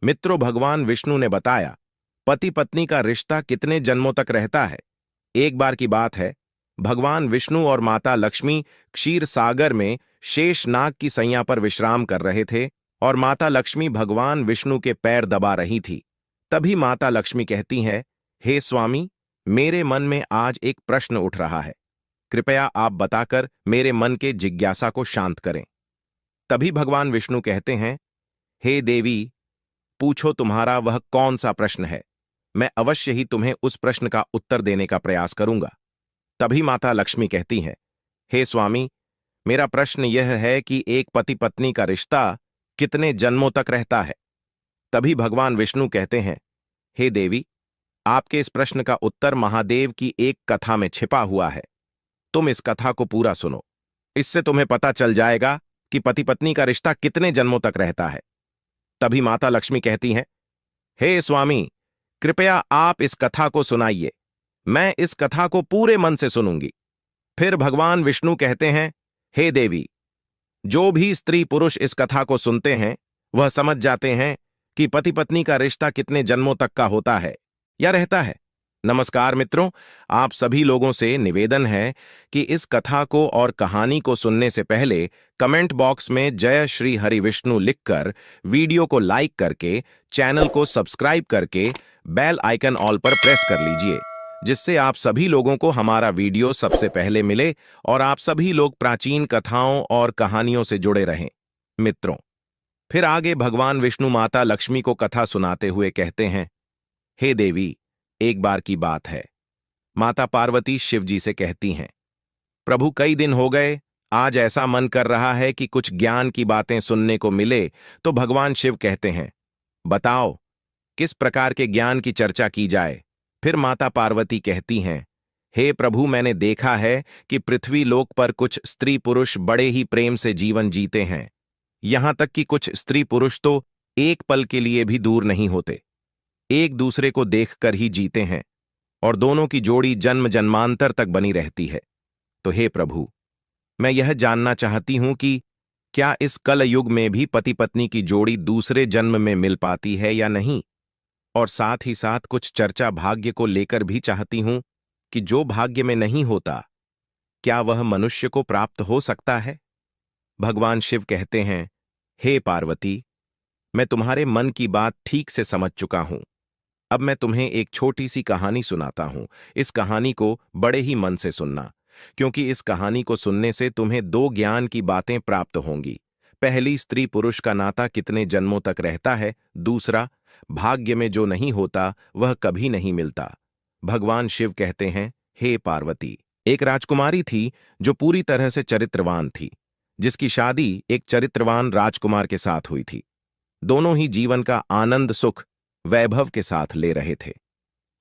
मित्रों, भगवान विष्णु ने बताया, पति पत्नी का रिश्ता कितने जन्मों तक रहता है। एक बार की बात है, भगवान विष्णु और माता लक्ष्मी क्षीर सागर में शेषनाग की सैया पर विश्राम कर रहे थे और माता लक्ष्मी भगवान विष्णु के पैर दबा रही थी। तभी माता लक्ष्मी कहती हैं, हे स्वामी, मेरे मन में आज एक प्रश्न उठ रहा है, कृपया आप बताकर मेरे मन के जिज्ञासा को शांत करें। तभी भगवान विष्णु कहते हैं, हे देवी, पूछो तुम्हारा वह कौन सा प्रश्न है, मैं अवश्य ही तुम्हें उस प्रश्न का उत्तर देने का प्रयास करूंगा। तभी माता लक्ष्मी कहती हैं, हे स्वामी, मेरा प्रश्न यह है कि एक पति पत्नी का रिश्ता कितने जन्मों तक रहता है। तभी भगवान विष्णु कहते हैं, हे देवी, आपके इस प्रश्न का उत्तर महादेव की एक कथा में छिपा हुआ है। तुम इस कथा को पूरा सुनो, इससे तुम्हें पता चल जाएगा कि पति पत्नी का रिश्ता कितने जन्मों तक रहता है। तभी माता लक्ष्मी कहती हैं, हे स्वामी, कृपया आप इस कथा को सुनाइए, मैं इस कथा को पूरे मन से सुनूंगी। फिर भगवान विष्णु कहते हैं, हे देवी, जो भी स्त्री पुरुष इस कथा को सुनते हैं वह समझ जाते हैं कि पति पत्नी का रिश्ता कितने जन्मों तक का होता है या रहता है। नमस्कार मित्रों, आप सभी लोगों से निवेदन है कि इस कथा को और कहानी को सुनने से पहले कमेंट बॉक्स में जय श्री हरि विष्णु लिखकर, वीडियो को लाइक करके, चैनल को सब्सक्राइब करके बेल आइकन ऑल पर प्रेस कर लीजिए, जिससे आप सभी लोगों को हमारा वीडियो सबसे पहले मिले और आप सभी लोग प्राचीन कथाओं और कहानियों से जुड़े रहें। मित्रों, फिर आगे भगवान विष्णु माता लक्ष्मी को कथा सुनाते हुए कहते हैं, हे देवी, एक बार की बात है, माता पार्वती शिव जी से कहती हैं, प्रभु, कई दिन हो गए, आज ऐसा मन कर रहा है कि कुछ ज्ञान की बातें सुनने को मिले। तो भगवान शिव कहते हैं, बताओ, किस प्रकार के ज्ञान की चर्चा की जाए। फिर माता पार्वती कहती हैं, हे प्रभु, मैंने देखा है कि पृथ्वी लोक पर कुछ स्त्री पुरुष बड़े ही प्रेम से जीवन जीते हैं। यहां तक कि कुछ स्त्री पुरुष तो एक पल के लिए भी दूर नहीं होते, एक दूसरे को देखकर ही जीते हैं और दोनों की जोड़ी जन्म जन्मांतर तक बनी रहती है। तो हे प्रभु, मैं यह जानना चाहती हूं कि क्या इस कल युग में भी पति पत्नी की जोड़ी दूसरे जन्म में मिल पाती है या नहीं। और साथ ही साथ कुछ चर्चा भाग्य को लेकर भी चाहती हूं कि जो भाग्य में नहीं होता, क्या वह मनुष्य को प्राप्त हो सकता है। भगवान शिव कहते हैं, हे पार्वती, मैं तुम्हारे मन की बात ठीक से समझ चुका हूं। अब मैं तुम्हें एक छोटी सी कहानी सुनाता हूं। इस कहानी को बड़े ही मन से सुनना, क्योंकि इस कहानी को सुनने से तुम्हें दो ज्ञान की बातें प्राप्त होंगी। पहली, स्त्री पुरुष का नाता कितने जन्मों तक रहता है। दूसरा, भाग्य में जो नहीं होता वह कभी नहीं मिलता। भगवान शिव कहते हैं, हे पार्वती, एक राजकुमारी थी जो पूरी तरह से चरित्रवान थी, जिसकी शादी एक चरित्रवान राजकुमार के साथ हुई थी। दोनों ही जीवन का आनंद सुख वैभव के साथ ले रहे थे।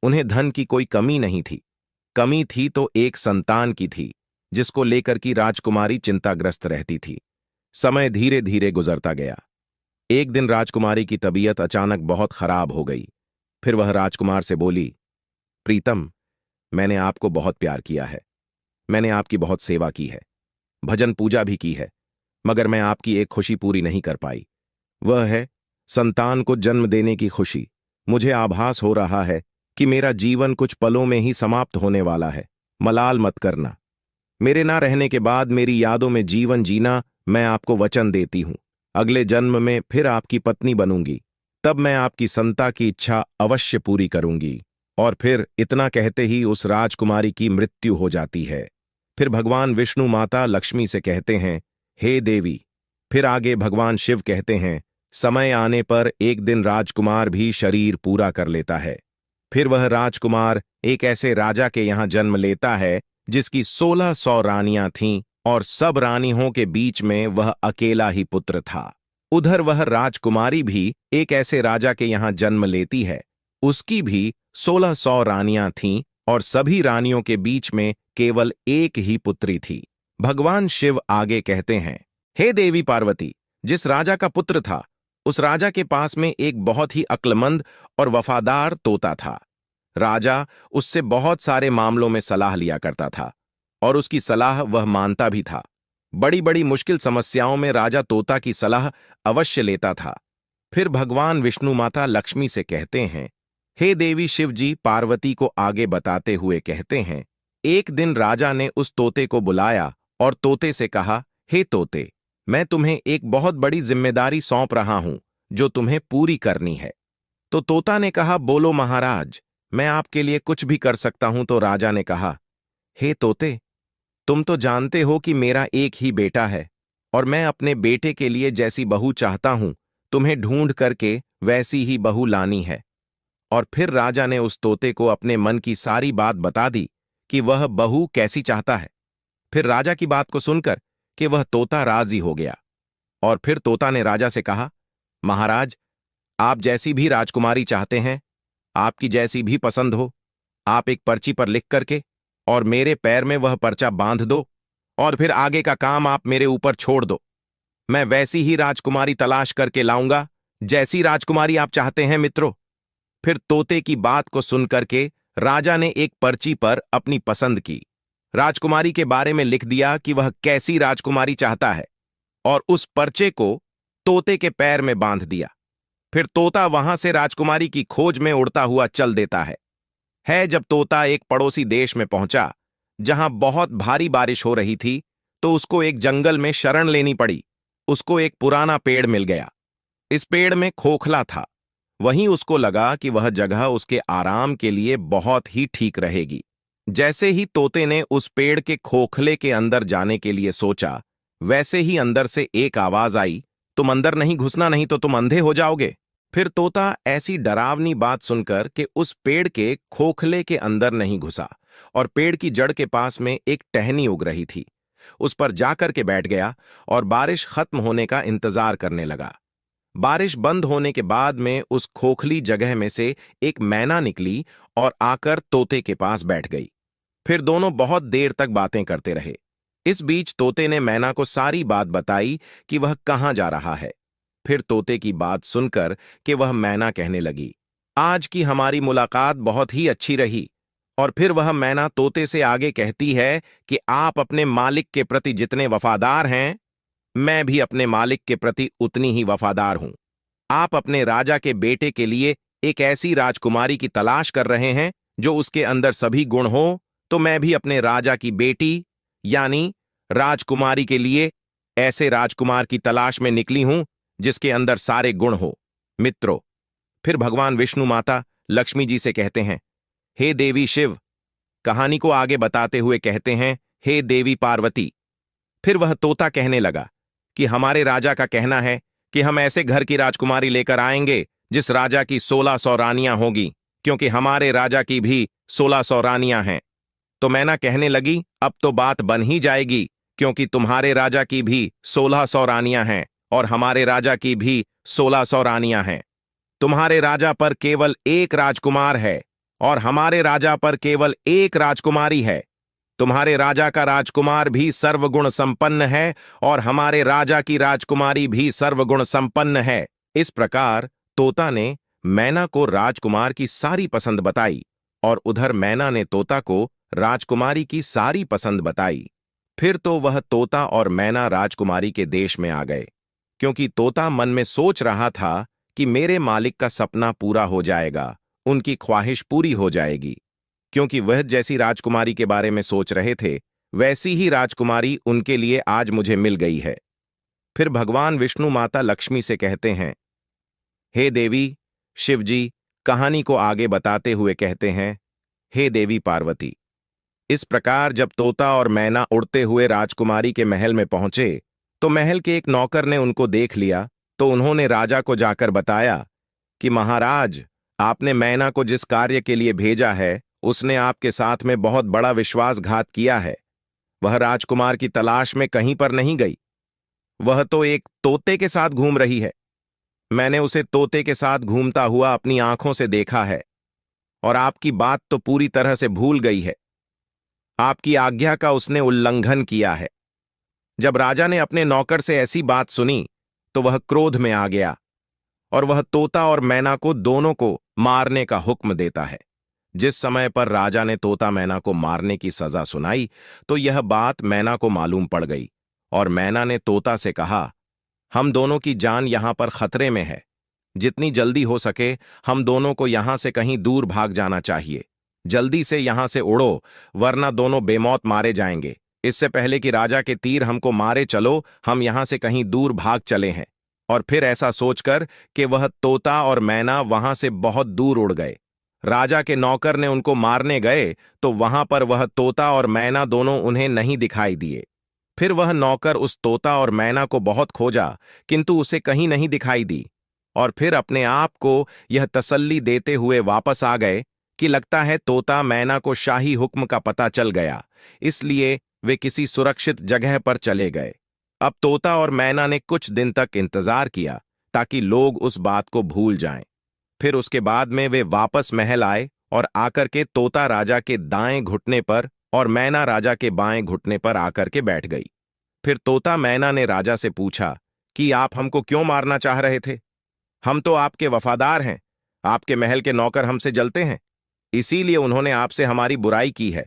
उन्हें धन की कोई कमी नहीं थी। कमी थी तो एक संतान की थी, जिसको लेकर की राजकुमारी चिंताग्रस्त रहती थी। समय धीरे धीरे गुजरता गया। एक दिन राजकुमारी की तबीयत अचानक बहुत खराब हो गई। फिर वह राजकुमार से बोली, प्रीतम, मैंने आपको बहुत प्यार किया है, मैंने आपकी बहुत सेवा की है, भजन पूजा भी की है, मगर मैं आपकी एक खुशी पूरी नहीं कर पाई। वह है संतान को जन्म देने की खुशी। मुझे आभास हो रहा है कि मेरा जीवन कुछ पलों में ही समाप्त होने वाला है। मलाल मत करना। मेरे ना रहने के बाद मेरी यादों में जीवन जीना मैं आपको वचन देती हूं। अगले जन्म में फिर आपकी पत्नी बनूंगी, तब मैं आपकी संता की इच्छा अवश्य पूरी करूंगी। और फिर इतना कहते ही उस राजकुमारी की मृत्यु हो जाती है। फिर भगवान विष्णु माता लक्ष्मी से कहते हैं, हे देवी। फिर आगे भगवान शिव कहते हैं, समय आने पर एक दिन राजकुमार भी शरीर पूरा कर लेता है। फिर वह राजकुमार एक ऐसे राजा के यहां जन्म लेता है जिसकी 1600 रानियां थीं और सब रानियों के बीच में वह अकेला ही पुत्र था। उधर वह राजकुमारी भी एक ऐसे राजा के यहां जन्म लेती है। उसकी भी 1600 रानियां थीं और सभी रानियों के बीच में केवल एक ही पुत्री थी। भगवान शिव आगे कहते हैं, हे देवी पार्वती, जिस राजा का पुत्र था, उस राजा के पास में एक बहुत ही अक्लमंद और वफादार तोता था। राजा उससे बहुत सारे मामलों में सलाह लिया करता था और उसकी सलाह वह मानता भी था। बड़ी बड़ी मुश्किल समस्याओं में राजा तोता की सलाह अवश्य लेता था। फिर भगवान विष्णु माता लक्ष्मी से कहते हैं, हे देवी शिव जी पार्वती को आगे बताते हुए कहते हैं, एक दिन राजा ने उस तोते को बुलाया और तोते से कहा, हे तोते, मैं तुम्हें एक बहुत बड़ी जिम्मेदारी सौंप रहा हूं जो तुम्हें पूरी करनी है। तो तोता ने कहा, बोलो महाराज, मैं आपके लिए कुछ भी कर सकता हूं। तो राजा ने कहा, हे तोते, तुम तो जानते हो कि मेरा एक ही बेटा है और मैं अपने बेटे के लिए जैसी बहू चाहता हूं तुम्हें ढूंढ करके वैसी ही बहू लानी है। और फिर राजा ने उस तोते को अपने मन की सारी बात बता दी कि वह बहू कैसी चाहता है। फिर राजा की बात को सुनकर कि वह तोता राजी हो गया। और फिर तोता ने राजा से कहा, महाराज, आप जैसी भी राजकुमारी चाहते हैं, आपकी जैसी भी पसंद हो, आप एक पर्ची पर लिख करके और मेरे पैर में वह पर्चा बांध दो और फिर आगे का काम आप मेरे ऊपर छोड़ दो। मैं वैसी ही राजकुमारी तलाश करके लाऊंगा जैसी राजकुमारी आप चाहते हैं मित्रों। फिर तोते की बात को सुनकर के राजा ने एक पर्ची पर अपनी पसंद की राजकुमारी के बारे में लिख दिया कि वह कैसी राजकुमारी चाहता है और उस पर्चे को तोते के पैर में बांध दिया। फिर तोता वहां से राजकुमारी की खोज में उड़ता हुआ चल देता है। जब तोता एक पड़ोसी देश में पहुंचा जहां बहुत भारी बारिश हो रही थी तो उसको एक जंगल में शरण लेनी पड़ी। उसको एक पुराना पेड़ मिल गया। इस पेड़ में खोखला था। वहीं उसको लगा कि वह जगह उसके आराम के लिए बहुत ही ठीक रहेगी। जैसे ही तोते ने उस पेड़ के खोखले के अंदर जाने के लिए सोचा, वैसे ही अंदर से एक आवाज आई, तुम अंदर नहीं घुसना, नहीं तो तुम अंधे हो जाओगे। फिर तोता ऐसी डरावनी बात सुनकर कि उस पेड़ के खोखले के अंदर नहीं घुसा और पेड़ की जड़ के पास में एक टहनी उग रही थी, उस पर जाकर के बैठ गया और बारिश खत्म होने का इंतजार करने लगा। बारिश बंद होने के बाद में उस खोखली जगह में से एक मैना निकली और आकर तोते के पास बैठ गई। फिर दोनों बहुत देर तक बातें करते रहे। इस बीच तोते ने मैना को सारी बात बताई कि वह कहाँ जा रहा है। फिर तोते की बात सुनकर कि वह मैना कहने लगी, आज की हमारी मुलाकात बहुत ही अच्छी रही। और फिर वह मैना तोते से आगे कहती है कि आप अपने मालिक के प्रति जितने वफादार हैं, मैं भी अपने मालिक के प्रति उतनी ही वफादार हूं। आप अपने राजा के बेटे के लिए एक ऐसी राजकुमारी की तलाश कर रहे हैं जो उसके अंदर सभी गुण हो, तो मैं भी अपने राजा की बेटी यानी राजकुमारी के लिए ऐसे राजकुमार की तलाश में निकली हूं जिसके अंदर सारे गुण हो। मित्रों, फिर भगवान विष्णु माता लक्ष्मी जी से कहते हैं, हे देवी शिव, कहानी को आगे बताते हुए कहते हैं, हे देवी पार्वती। फिर वह तोता कहने लगा कि हमारे राजा का कहना है कि हम ऐसे घर की राजकुमारी लेकर आएंगे जिस राजा की 1600 रानियां होगी, क्योंकि हमारे राजा की भी 1600 रानियां हैं। तो मैना कहने लगी, अब तो बात बन ही जाएगी, क्योंकि तुम्हारे राजा की भी 1600 रानियां हैं और हमारे राजा की भी 1600 रानियां हैं। तुम्हारे राजा पर केवल एक राजकुमार है और हमारे राजा पर केवल एक राजकुमारी है। तुम्हारे राजा का राजकुमार भी सर्वगुण संपन्न है और हमारे राजा की राजकुमारी भी सर्वगुण संपन्न है। इस प्रकार तोता ने मैना को राजकुमार की सारी पसंद बताई और उधर मैना ने तोता को राजकुमारी की सारी पसंद बताई। फिर तो वह तोता और मैना राजकुमारी के देश में आ गए, क्योंकि तोता मन में सोच रहा था कि मेरे मालिक का सपना पूरा हो जाएगा, उनकी ख्वाहिश पूरी हो जाएगी। क्योंकि वह जैसी राजकुमारी के बारे में सोच रहे थे, वैसी ही राजकुमारी उनके लिए आज मुझे मिल गई है। फिर भगवान विष्णु माता लक्ष्मी से कहते हैं, हे देवी शिवजी कहानी को आगे बताते हुए कहते हैं, हे देवी पार्वती। इस प्रकार जब तोता और मैना उड़ते हुए राजकुमारी के महल में पहुंचे तो महल के एक नौकर ने उनको देख लिया। तो उन्होंने राजा को जाकर बताया कि महाराज, आपने मैना को जिस कार्य के लिए भेजा है उसने आपके साथ में बहुत बड़ा विश्वासघात किया है। वह राजकुमार की तलाश में कहीं पर नहीं गई, वह तो एक तोते के साथ घूम रही है। मैंने उसे तोते के साथ घूमता हुआ अपनी आंखों से देखा है और आपकी बात तो पूरी तरह से भूल गई है। आपकी आज्ञा का उसने उल्लंघन किया है। जब राजा ने अपने नौकर से ऐसी बात सुनी तो वह क्रोध में आ गया और वह तोता और मैना को दोनों को मारने का हुक्म देता है। जिस समय पर राजा ने तोता मैना को मारने की सजा सुनाई तो यह बात मैना को मालूम पड़ गई और मैना ने तोता से कहा, हम दोनों की जान यहां पर खतरे में है, जितनी जल्दी हो सके हम दोनों को यहां से कहीं दूर भाग जाना चाहिए। जल्दी से यहां से उड़ो, वरना दोनों बेमौत मारे जाएंगे। इससे पहले कि राजा के तीर हमको मारे, चलो हम यहां से कहीं दूर भाग चले हैं। और फिर ऐसा सोचकर कि वह तोता और मैना वहां से बहुत दूर उड़ गए। राजा के नौकर ने उनको मारने गए तो वहां पर वह तोता और मैना दोनों उन्हें नहीं दिखाई दिए। फिर वह नौकर उस तोता और मैना को बहुत खोजा, किंतु उसे कहीं नहीं दिखाई दी। और फिर अपने आप को यह तसल्ली देते हुए वापस आ गए कि लगता है तोता मैना को शाही हुक्म का पता चल गया, इसलिए वे किसी सुरक्षित जगह पर चले गए। अब तोता और मैना ने कुछ दिन तक इंतजार किया ताकि लोग उस बात को भूल जाएं। फिर उसके बाद में वे वापस महल आए और आकर के तोता राजा के दाएं घुटने पर और मैना राजा के बाएं घुटने पर आकर के बैठ गई। फिर तोता मैना ने राजा से पूछा कि आप हमको क्यों मारना चाह रहे थे? हम तो आपके वफादार हैं, आपके महल के नौकर हमसे जलते हैं, इसीलिए उन्होंने आपसे हमारी बुराई की है।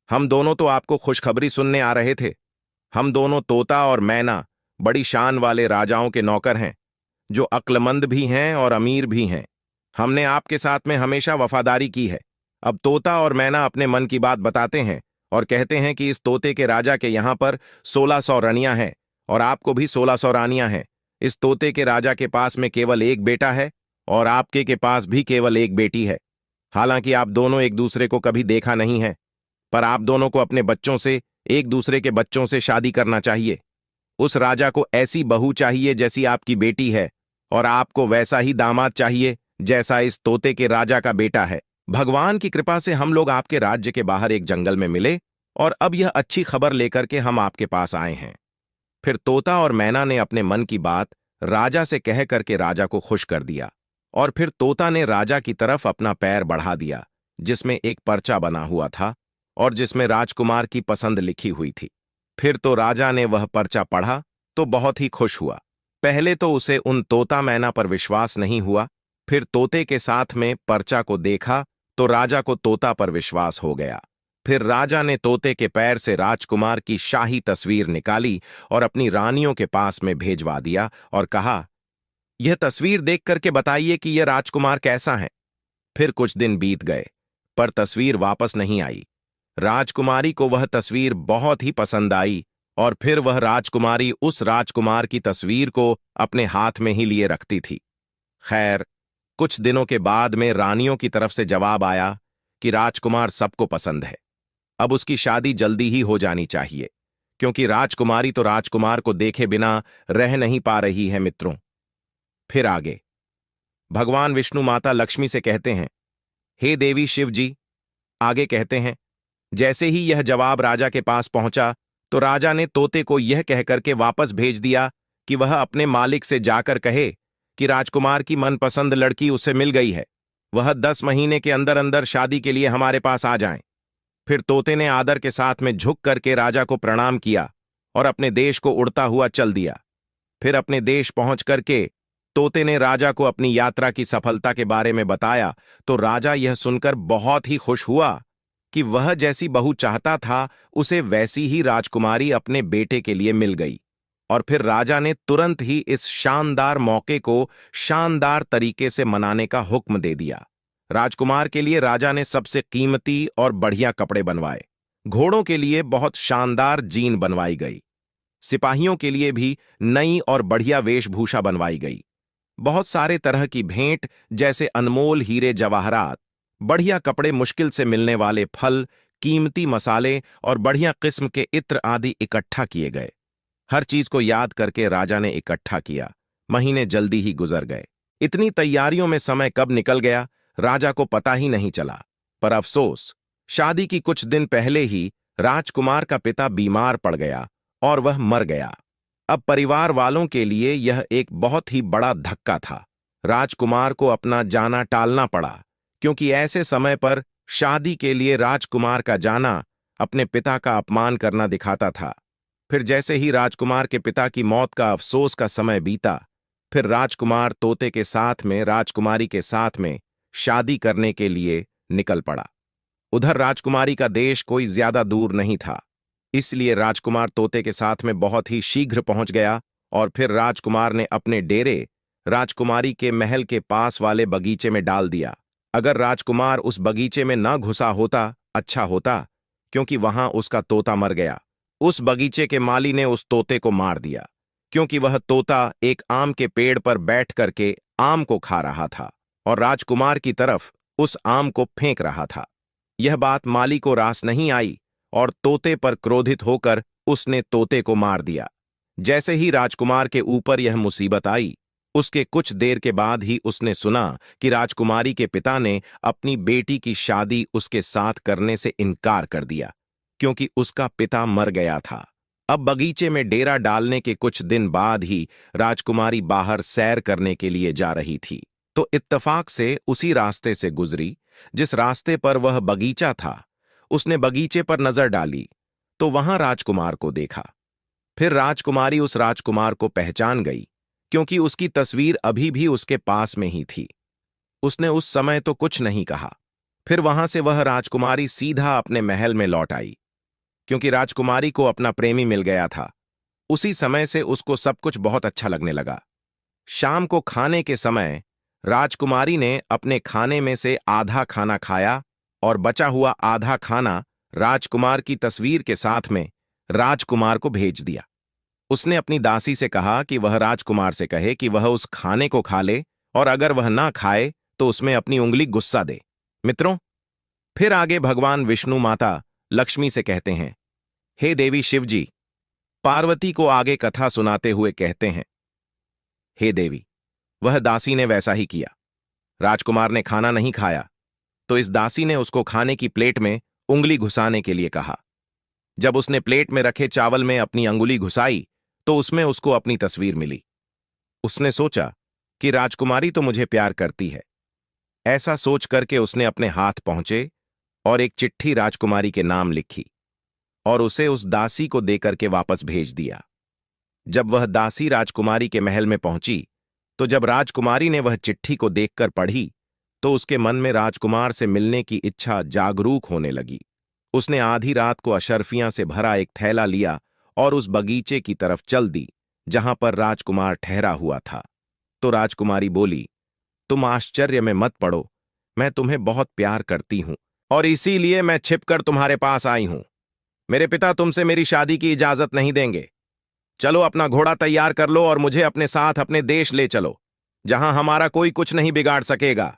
हम दोनों तो आपको खुशखबरी सुनने आ रहे थे। हम दोनों तोता और मैना बड़ी शान वाले राजाओं के नौकर हैं, जो अक्लमंद भी हैं और अमीर भी हैं। हमने आपके साथ में हमेशा वफादारी की है। अब तोता और मैना अपने मन की बात बताते हैं और कहते हैं कि इस तोते के राजा के यहां पर 1600 रानियां हैं और आपको भी 1600 रानियां हैं। इस तोते के राजा के पास में केवल एक बेटा है और आपके के पास भी केवल एक बेटी है। हालांकि आप दोनों एक दूसरे को कभी देखा नहीं है, पर आप दोनों को अपने बच्चों से एक दूसरे के बच्चों से शादी करना चाहिए। उस राजा को ऐसी बहू चाहिए जैसी आपकी बेटी है, और आपको वैसा ही दामाद चाहिए जैसा इस तोते के राजा का बेटा है। भगवान की कृपा से हम लोग आपके राज्य के बाहर एक जंगल में मिले और अब यह अच्छी खबर लेकर के हम आपके पास आए हैं। फिर तोता और मैना ने अपने मन की बात राजा से कह करके राजा को खुश कर दिया। और फिर तोता ने राजा की तरफ अपना पैर बढ़ा दिया, जिसमें एक पर्चा बना हुआ था और जिसमें राजकुमार की पसंद लिखी हुई थी। फिर तो राजा ने वह पर्चा पढ़ा तो बहुत ही खुश हुआ। पहले तो उसे उन तोता मैना पर विश्वास नहीं हुआ, फिर तोते के साथ में पर्चा को देखा तो राजा को तोता पर विश्वास हो गया। फिर राजा ने तोते के पैर से राजकुमार की शाही तस्वीर निकाली और अपनी रानियों के पास में भेजवा दिया और कहा, यह तस्वीर देख करके बताइए कि यह राजकुमार कैसा है। फिर कुछ दिन बीत गए, पर तस्वीर वापस नहीं आई। राजकुमारी को वह तस्वीर बहुत ही पसंद आई और फिर वह राजकुमारी उस राजकुमार की तस्वीर को अपने हाथ में ही लिए रखती थी। खैर, कुछ दिनों के बाद में रानियों की तरफ से जवाब आया कि राजकुमार सबको पसंद है, अब उसकी शादी जल्दी ही हो जानी चाहिए, क्योंकि राजकुमारी तो राजकुमार को देखे बिना रह नहीं पा रही है। मित्रों, फिर आगे भगवान विष्णु माता लक्ष्मी से कहते हैं, हे देवी शिव जी। आगे कहते हैं, जैसे ही यह जवाब राजा के पास पहुंचा तो राजा ने तोते को यह कहकर के वापस भेज दिया कि वह अपने मालिक से जाकर कहे कि राजकुमार की मनपसंद लड़की उसे मिल गई है, वह 10 महीने के अंदर अंदर शादी के लिए हमारे पास आ जाएं। फिर तोते ने आदर के साथ में झुक करके राजा को प्रणाम किया और अपने देश को उड़ता हुआ चल दिया। फिर अपने देश पहुंच करके तोते ने राजा को अपनी यात्रा की सफलता के बारे में बताया तो राजा यह सुनकर बहुत ही खुश हुआ कि वह जैसी बहू चाहता था उसे वैसी ही राजकुमारी अपने बेटे के लिए मिल गई। और फिर राजा ने तुरंत ही इस शानदार मौके को शानदार तरीके से मनाने का हुक्म दे दिया। राजकुमार के लिए राजा ने सबसे कीमती और बढ़िया कपड़े बनवाए, घोड़ों के लिए बहुत शानदार जीन बनवाई गई, सिपाहियों के लिए भी नई और बढ़िया वेशभूषा बनवाई गई। बहुत सारे तरह की भेंट जैसे अनमोल हीरे जवाहरात, बढ़िया कपड़े, मुश्किल से मिलने वाले फल, कीमती मसाले और बढ़िया किस्म के इत्र आदि इकट्ठा किए गए। हर चीज को याद करके राजा ने इकट्ठा किया। महीने जल्दी ही गुजर गए। इतनी तैयारियों में समय कब निकल गया राजा को पता ही नहीं चला। पर अफसोस, शादी की कुछ दिन पहले ही राजकुमार का पिता बीमार पड़ गया और वह मर गया। अब परिवार वालों के लिए यह एक बहुत ही बड़ा धक्का था। राजकुमार को अपना जाना टालना पड़ा, क्योंकि ऐसे समय पर शादी के लिए राजकुमार का जाना अपने पिता का अपमान करना दिखाता था। फिर जैसे ही राजकुमार के पिता की मौत का अफसोस का समय बीता, फिर राजकुमार तोते के साथ में राजकुमारी के साथ में शादी करने के लिए निकल पड़ा। उधर राजकुमारी का देश कोई ज्यादा दूर नहीं था, इसलिए राजकुमार तोते के साथ में बहुत ही शीघ्र पहुंच गया और फिर राजकुमार ने अपने डेरे राजकुमारी के महल के पास वाले बगीचे में डाल दिया। अगर राजकुमार उस बगीचे में न घुसा होता अच्छा होता, क्योंकि वहां उसका तोता मर गया। उस बगीचे के माली ने उस तोते को मार दिया, क्योंकि वह तोता एक आम के पेड़ पर बैठ करके आम को खा रहा था और राजकुमार की तरफ उस आम को फेंक रहा था। यह बात माली को रास नहीं आई और तोते पर क्रोधित होकर उसने तोते को मार दिया। जैसे ही राजकुमार के ऊपर यह मुसीबत आई, उसके कुछ देर के बाद ही उसने सुना कि राजकुमारी के पिता ने अपनी बेटी की शादी उसके साथ करने से इनकार कर दिया, क्योंकि उसका पिता मर गया था। अब बगीचे में डेरा डालने के कुछ दिन बाद ही राजकुमारी बाहर सैर करने के लिए जा रही थी, तो इत्तफाक से उसी रास्ते से गुजरी जिस रास्ते पर वह बगीचा था। उसने बगीचे पर नजर डाली तो वहां राजकुमार को देखा। फिर राजकुमारी उस राजकुमार को पहचान गई, क्योंकि उसकी तस्वीर अभी भी उसके पास में ही थी। उसने उस समय तो कुछ नहीं कहा। फिर वहां से वह राजकुमारी सीधा अपने महल में लौट आई, क्योंकि राजकुमारी को अपना प्रेमी मिल गया था। उसी समय से उसको सब कुछ बहुत अच्छा लगने लगा। शाम को खाने के समय राजकुमारी ने अपने खाने में से आधा खाना खाया और बचा हुआ आधा खाना राजकुमार की तस्वीर के साथ में राजकुमार को भेज दिया। उसने अपनी दासी से कहा कि वह राजकुमार से कहे कि वह उस खाने को खा ले, और अगर वह ना खाए तो उसमें अपनी उंगली गुस्सा दे। मित्रों, फिर आगे भगवान विष्णु माता लक्ष्मी से कहते हैं, हे देवी शिवजी, पार्वती को आगे कथा सुनाते हुए कहते हैं, हे देवी। वह दासी ने वैसा ही किया। राजकुमार ने खाना नहीं खाया, तो इस दासी ने उसको खाने की प्लेट में उंगली घुसाने के लिए कहा। जब उसने प्लेट में रखे चावल में अपनी अंगुली घुसाई तो उसमें उसको अपनी तस्वीर मिली। उसने सोचा कि राजकुमारी तो मुझे प्यार करती है। ऐसा सोच करके उसने अपने हाथ पहुंचे और एक चिट्ठी राजकुमारी के नाम लिखी और उसे उस दासी को देकर के वापस भेज दिया। जब वह दासी राजकुमारी के महल में पहुंची, तो जब राजकुमारी ने वह चिट्ठी को देखकर पढ़ी तो उसके मन में राजकुमार से मिलने की इच्छा जागरूक होने लगी। उसने आधी रात को अशर्फियां से भरा एक थैला लिया और उस बगीचे की तरफ चल दी जहां पर राजकुमार ठहरा हुआ था। तो राजकुमारी बोली, तुम आश्चर्य में मत पड़ो, मैं तुम्हें बहुत प्यार करती हूं और इसीलिए मैं छिपकर तुम्हारे पास आई हूं। मेरे पिता तुमसे मेरी शादी की इजाजत नहीं देंगे। चलो अपना घोड़ा तैयार कर लो और मुझे अपने साथ अपने देश ले चलो, जहां हमारा कोई कुछ नहीं बिगाड़ सकेगा।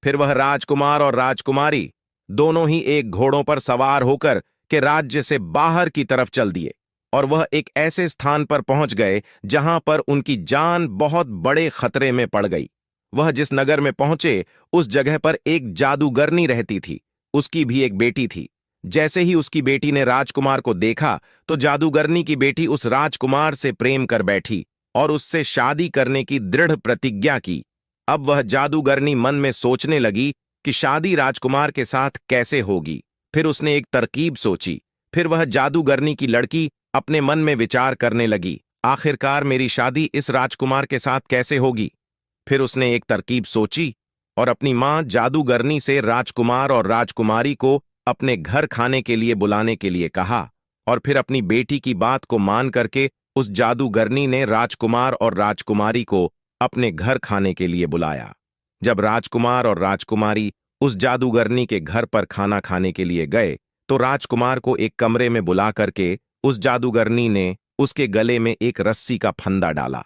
फिर वह राजकुमार और राजकुमारी दोनों ही एक घोड़ों पर सवार होकर के राज्य से बाहर की तरफ चल दिए और वह एक ऐसे स्थान पर पहुंच गए जहां पर उनकी जान बहुत बड़े खतरे में पड़ गई। वह जिस नगर में पहुंचे उस जगह पर एक जादूगरनी रहती थी। उसकी भी एक बेटी थी। जैसे ही उसकी बेटी ने राजकुमार को देखा तो जादूगरनी की बेटी उस राजकुमार से प्रेम कर बैठी और उससे शादी करने की दृढ़ प्रतिज्ञा की। अब वह जादूगरनी मन में सोचने लगी कि शादी राजकुमार के साथ कैसे होगी। फिर उसने एक तरकीब सोची। फिर वह जादूगरनी की लड़की अपने मन में विचार करने लगी, आखिरकार मेरी शादी इस राजकुमार के साथ कैसे होगी। फिर उसने एक तरकीब सोची और अपनी मां जादूगरनी से राजकुमार और राजकुमारी को अपने घर खाने के लिए बुलाने के लिए कहा, और फिर अपनी बेटी की बात को मान करके उस जादूगरनी ने राजकुमार और राजकुमारी को अपने घर खाने के लिए बुलाया। जब राजकुमार और राजकुमारी उस जादूगरनी के घर पर खाना खाने के लिए गए तो राजकुमार को एक कमरे में बुला करके उस जादूगरनी ने उसके गले में एक रस्सी का फंदा डाला।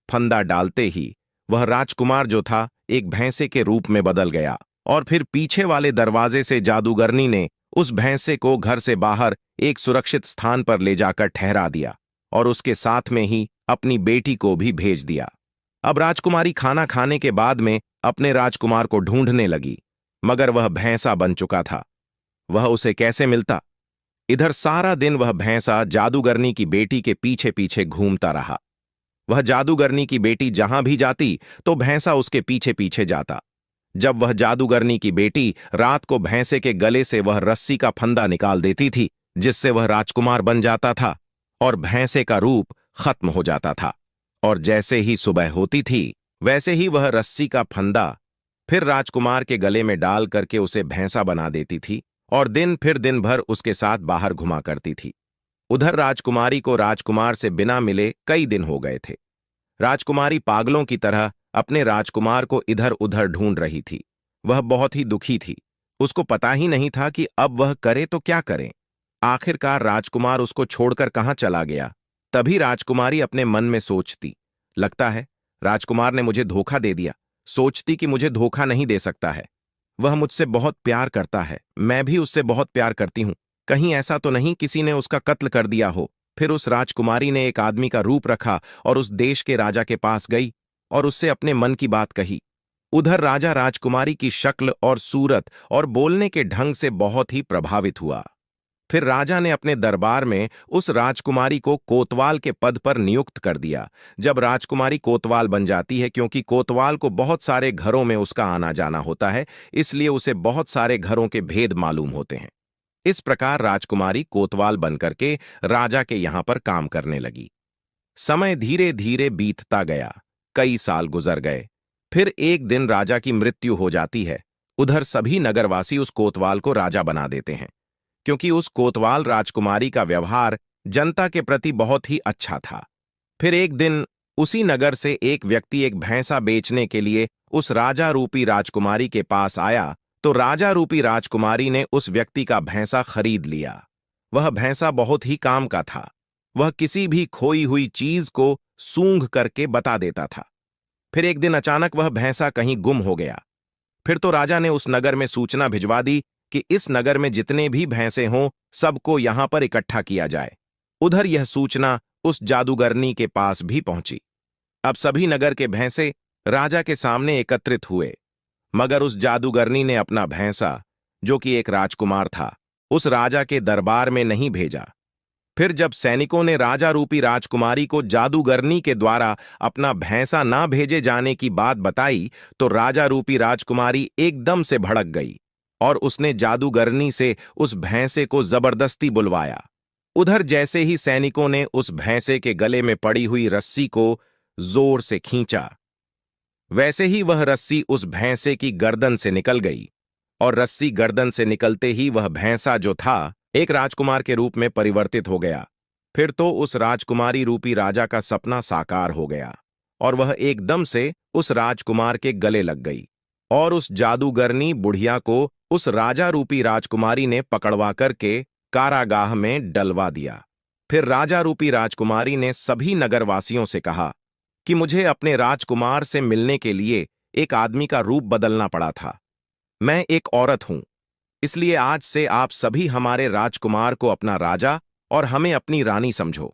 फंदा डालते ही वह राजकुमार जो था एक भैंसे के रूप में बदल गया और फिर पीछे वाले दरवाजे से जादूगरनी ने उस भैंसे को घर से बाहर एक सुरक्षित स्थान पर ले जाकर ठहरा दिया और उसके साथ में ही अपनी बेटी को भी भेज दिया। अब राजकुमारी खाना खाने के बाद में अपने राजकुमार को ढूंढने लगी, मगर वह भैंसा बन चुका था। वह उसे कैसे मिलता। इधर सारा दिन वह भैंसा जादूगरनी की बेटी के पीछे पीछे घूमता रहा। वह जादूगरनी की बेटी जहां भी जाती तो भैंसा उसके पीछे पीछे जाता। जब वह जादूगरनी की बेटी रात को भैंसे के गले से वह रस्सी का फंदा निकाल देती थी, जिससे वह राजकुमार बन जाता था और भैंसे का रूप खत्म हो जाता था। और जैसे ही सुबह होती थी वैसे ही वह रस्सी का फंदा फिर राजकुमार के गले में डाल करके उसे भैंसा बना देती थी और दिन फिर दिन भर उसके साथ बाहर घुमा करती थी। उधर राजकुमारी को राजकुमार से बिना मिले कई दिन हो गए थे। राजकुमारी पागलों की तरह अपने राजकुमार को इधर उधर ढूंढ रही थी। वह बहुत ही दुखी थी। उसको पता ही नहीं था कि अब वह करे तो क्या करे। आखिरकार राजकुमार उसको छोड़कर कहाँ चला गया। तभी राजकुमारी अपने मन में सोचती, लगता है राजकुमार ने मुझे धोखा दे दिया। सोचती कि मुझे धोखा नहीं दे सकता है। वह मुझसे बहुत प्यार करता है, मैं भी उससे बहुत प्यार करती हूं। कहीं ऐसा तो नहीं किसी ने उसका कत्ल कर दिया हो। फिर उस राजकुमारी ने एक आदमी का रूप रखा और उस देश के राजा के पास गई और उससे अपने मन की बात कही। उधर राजा राजकुमारी की शक्ल और सूरत और बोलने के ढंग से बहुत ही प्रभावित हुआ। फिर राजा ने अपने दरबार में उस राजकुमारी को कोतवाल के पद पर नियुक्त कर दिया। जब राजकुमारी कोतवाल बन जाती है, क्योंकि कोतवाल को बहुत सारे घरों में उसका आना जाना होता है, इसलिए उसे बहुत सारे घरों के भेद मालूम होते हैं। इस प्रकार राजकुमारी कोतवाल बनकर के राजा के यहां पर काम करने लगी। समय धीरे धीरे बीतता गया। कई साल गुजर गए। फिर एक दिन राजा की मृत्यु हो जाती है। उधर सभी नगरवासी उस कोतवाल को राजा बना देते हैं, क्योंकि उस कोतवाल राजकुमारी का व्यवहार जनता के प्रति बहुत ही अच्छा था। फिर एक दिन उसी नगर से एक व्यक्ति एक भैंसा बेचने के लिए उस राजा रूपी राजकुमारी के पास आया, तो राजा रूपी राजकुमारी ने उस व्यक्ति का भैंसा खरीद लिया। वह भैंसा बहुत ही काम का था। वह किसी भी खोई हुई चीज को सूंघ करके बता देता था। फिर एक दिन अचानक वह भैंसा कहीं गुम हो गया। फिर तो राजा ने उस नगर में सूचना भिजवा दी कि इस नगर में जितने भी भैंसे हों सबको यहां पर इकट्ठा किया जाए। उधर यह सूचना उस जादूगरनी के पास भी पहुंची। अब सभी नगर के भैंसे राजा के सामने एकत्रित हुए, मगर उस जादूगरनी ने अपना भैंसा, जो कि एक राजकुमार था, उस राजा के दरबार में नहीं भेजा। फिर जब सैनिकों ने राजा रूपी राजकुमारी को जादूगरनी के द्वारा अपना भैंसा ना भेजे जाने की बात बताई, तो राजा रूपी राजकुमारी एकदम से भड़क गई और उसने जादूगरनी से उस भैंसे को जबरदस्ती बुलवाया। उधर जैसे ही सैनिकों ने उस भैंसे के गले में पड़ी हुई रस्सी को जोर से खींचा, वैसे ही वह रस्सी उस भैंसे की गर्दन से निकल गई और रस्सी गर्दन से निकलते ही वह भैंसा जो था एक राजकुमार के रूप में परिवर्तित हो गया। फिर तो उस राजकुमारी रूपी राजा का सपना साकार हो गया और वह एकदम से उस राजकुमार के गले लग गई और उस जादूगरनी बुढ़िया को उस राजा रूपी राजकुमारी ने पकड़वा करके कारागाह में डलवा दिया। फिर राजा रूपी राजकुमारी ने सभी नगरवासियों से कहा कि मुझे अपने राजकुमार से मिलने के लिए एक आदमी का रूप बदलना पड़ा था। मैं एक औरत हूं, इसलिए आज से आप सभी हमारे राजकुमार को अपना राजा और हमें अपनी रानी समझो।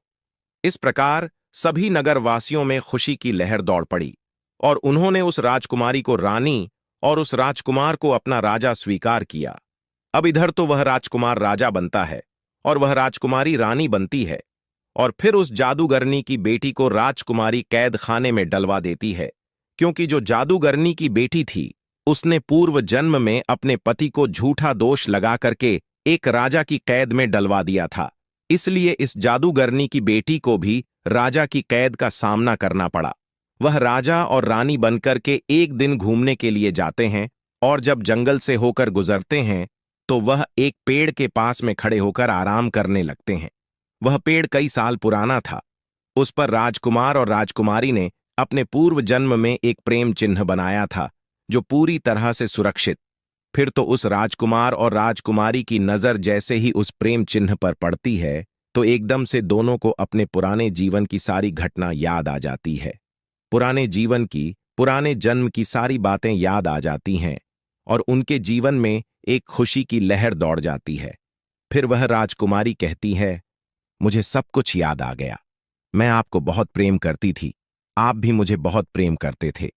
इस प्रकार सभी नगरवासियों में खुशी की लहर दौड़ पड़ी और उन्होंने उस राजकुमारी को रानी और उस राजकुमार को अपना राजा स्वीकार किया। अब इधर तो वह राजकुमार राजा बनता है और वह राजकुमारी रानी बनती है, और फिर उस जादूगरनी की बेटी को राजकुमारी कैद खाने में डलवा देती है, क्योंकि जो जादूगरनी की बेटी थी उसने पूर्व जन्म में अपने पति को झूठा दोष लगा करके एक राजा की कैद में डलवा दिया था। इसलिए इस जादूगरनी की बेटी को भी राजा की कैद का सामना करना पड़ा। वह राजा और रानी बनकर के एक दिन घूमने के लिए जाते हैं और जब जंगल से होकर गुजरते हैं तो वह एक पेड़ के पास में खड़े होकर आराम करने लगते हैं। वह पेड़ कई साल पुराना था। उस पर राजकुमार और राजकुमारी ने अपने पूर्व जन्म में एक प्रेम चिन्ह बनाया था, जो पूरी तरह से सुरक्षित। फिर तो उस राजकुमार और राजकुमारी की नजर जैसे ही उस प्रेम चिन्ह पर पड़ती है तो एकदम से दोनों को अपने पुराने जीवन की सारी घटना याद आ जाती है। पुराने जीवन की, पुराने जन्म की सारी बातें याद आ जाती हैं और उनके जीवन में एक खुशी की लहर दौड़ जाती है। फिर वह राजकुमारी कहती है, मुझे सब कुछ याद आ गया। मैं आपको बहुत प्रेम करती थी, आप भी मुझे बहुत प्रेम करते थे।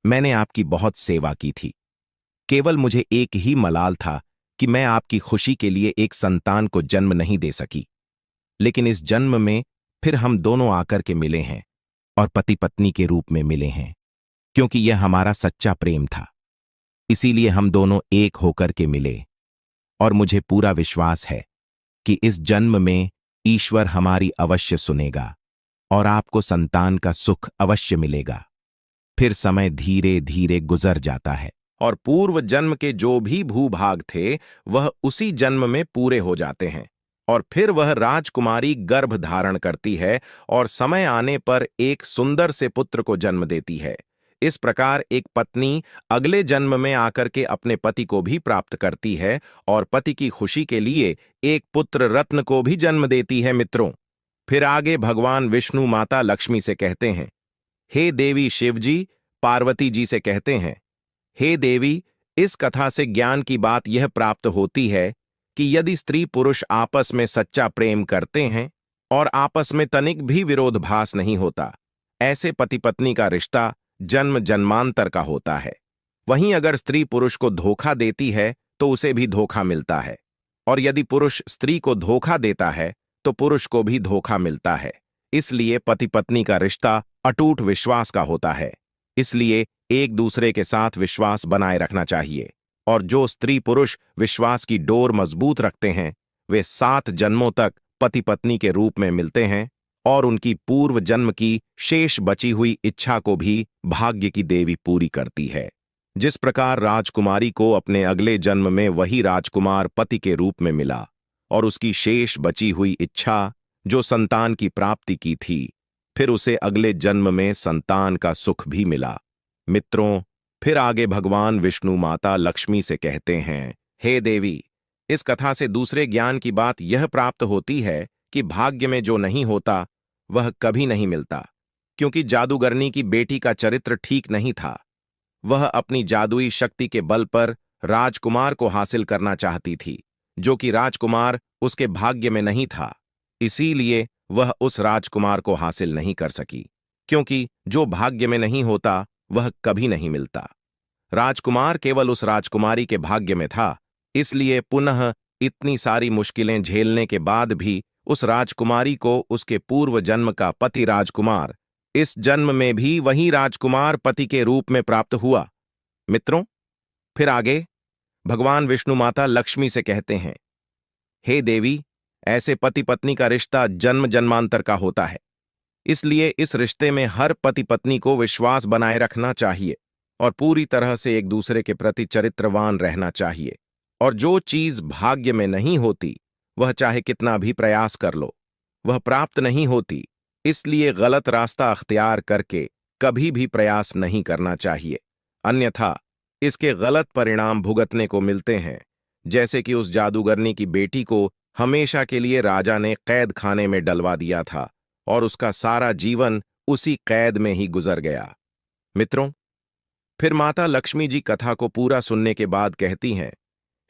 मैंने आपकी बहुत सेवा की थी। केवल मुझे एक ही मलाल था कि मैं आपकी खुशी के लिए एक संतान को जन्म नहीं दे सकी। लेकिन इस जन्म में फिर हम दोनों आकर के मिले हैं और पति पत्नी के रूप में मिले हैं, क्योंकि यह हमारा सच्चा प्रेम था। इसीलिए हम दोनों एक होकर के मिले और मुझे पूरा विश्वास है कि इस जन्म में ईश्वर हमारी अवश्य सुनेगा और आपको संतान का सुख अवश्य मिलेगा। फिर समय धीरे धीरे गुजर जाता है और पूर्व जन्म के जो भी भूभाग थे वह उसी जन्म में पूरे हो जाते हैं और फिर वह राजकुमारी गर्भ धारण करती है और समय आने पर एक सुंदर से पुत्र को जन्म देती है। इस प्रकार एक पत्नी अगले जन्म में आकर के अपने पति को भी प्राप्त करती है और पति की खुशी के लिए एक पुत्र रत्न को भी जन्म देती है मित्रों। फिर आगे भगवान विष्णु माता लक्ष्मी से कहते हैं, हे देवी शिवजी पार्वती जी से कहते हैं, हे देवी, इस कथा से ज्ञान की बात यह प्राप्त होती है कि यदि स्त्री पुरुष आपस में सच्चा प्रेम करते हैं और आपस में तनिक भी विरोधभास नहीं होता, ऐसे पति पत्नी का रिश्ता जन्म जन्मांतर का होता है। वहीं अगर स्त्री पुरुष को धोखा देती है तो उसे भी धोखा मिलता है, और यदि पुरुष स्त्री को धोखा देता है तो पुरुष को भी धोखा मिलता है। इसलिए पति पत्नी का रिश्ता अटूट विश्वास का होता है। इसलिए एक दूसरे के साथ विश्वास बनाए रखना चाहिए, और जो स्त्री पुरुष विश्वास की डोर मजबूत रखते हैं वे 7 जन्मों तक पति पत्नी के रूप में मिलते हैं और उनकी पूर्व जन्म की शेष बची हुई इच्छा को भी भाग्य की देवी पूरी करती है। जिस प्रकार राजकुमारी को अपने अगले जन्म में वही राजकुमार पति के रूप में मिला और उसकी शेष बची हुई इच्छा जो संतान की प्राप्ति की थी, फिर उसे अगले जन्म में संतान का सुख भी मिला। मित्रों, फिर आगे भगवान विष्णु माता लक्ष्मी से कहते हैं, हे देवी, इस कथा से दूसरे ज्ञान की बात यह प्राप्त होती है कि भाग्य में जो नहीं होता वह कभी नहीं मिलता, क्योंकि जादूगरनी की बेटी का चरित्र ठीक नहीं था। वह अपनी जादुई शक्ति के बल पर राजकुमार को हासिल करना चाहती थी, जो कि राजकुमार उसके भाग्य में नहीं था। इसीलिए वह उस राजकुमार को हासिल नहीं कर सकी, क्योंकि जो भाग्य में नहीं होता वह कभी नहीं मिलता। राजकुमार केवल उस राजकुमारी के भाग्य में था, इसलिए पुनः इतनी सारी मुश्किलें झेलने के बाद भी उस राजकुमारी को उसके पूर्व जन्म का पति राजकुमार इस जन्म में भी वही राजकुमार पति के रूप में प्राप्त हुआ। मित्रों, फिर आगे भगवान विष्णु माता लक्ष्मी से कहते हैं, हे देवी, ऐसे पति पत्नी का रिश्ता जन्म जन्मांतर का होता है। इसलिए इस रिश्ते में हर पति पत्नी को विश्वास बनाए रखना चाहिए और पूरी तरह से एक दूसरे के प्रति चरित्रवान रहना चाहिए। और जो चीज भाग्य में नहीं होती वह चाहे कितना भी प्रयास कर लो, वह प्राप्त नहीं होती। इसलिए गलत रास्ता अख्तियार करके कभी भी प्रयास नहीं करना चाहिए, अन्यथा इसके गलत परिणाम भुगतने को मिलते हैं। जैसे कि उस जादूगरनी की बेटी को हमेशा के लिए राजा ने कैद खाने में डलवा दिया था और उसका सारा जीवन उसी कैद में ही गुजर गया। मित्रों, फिर माता लक्ष्मी जी कथा को पूरा सुनने के बाद कहती हैं,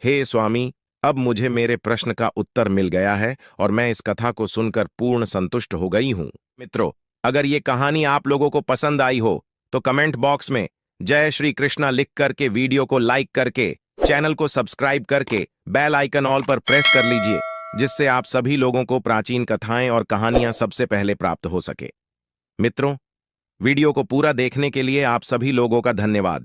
हे स्वामी, अब मुझे मेरे प्रश्न का उत्तर मिल गया है और मैं इस कथा को सुनकर पूर्ण संतुष्ट हो गई हूं। मित्रों, अगर ये कहानी आप लोगों को पसंद आई हो तो कमेंट बॉक्स में जय श्री कृष्णा लिख करके, वीडियो को लाइक करके, चैनल को सब्सक्राइब करके बेल आइकन ऑल पर प्रेस कर लीजिए, जिससे आप सभी लोगों को प्राचीन कथाएं और कहानियां सबसे पहले प्राप्त हो सके। मित्रों, वीडियो को पूरा देखने के लिए आप सभी लोगों का धन्यवाद।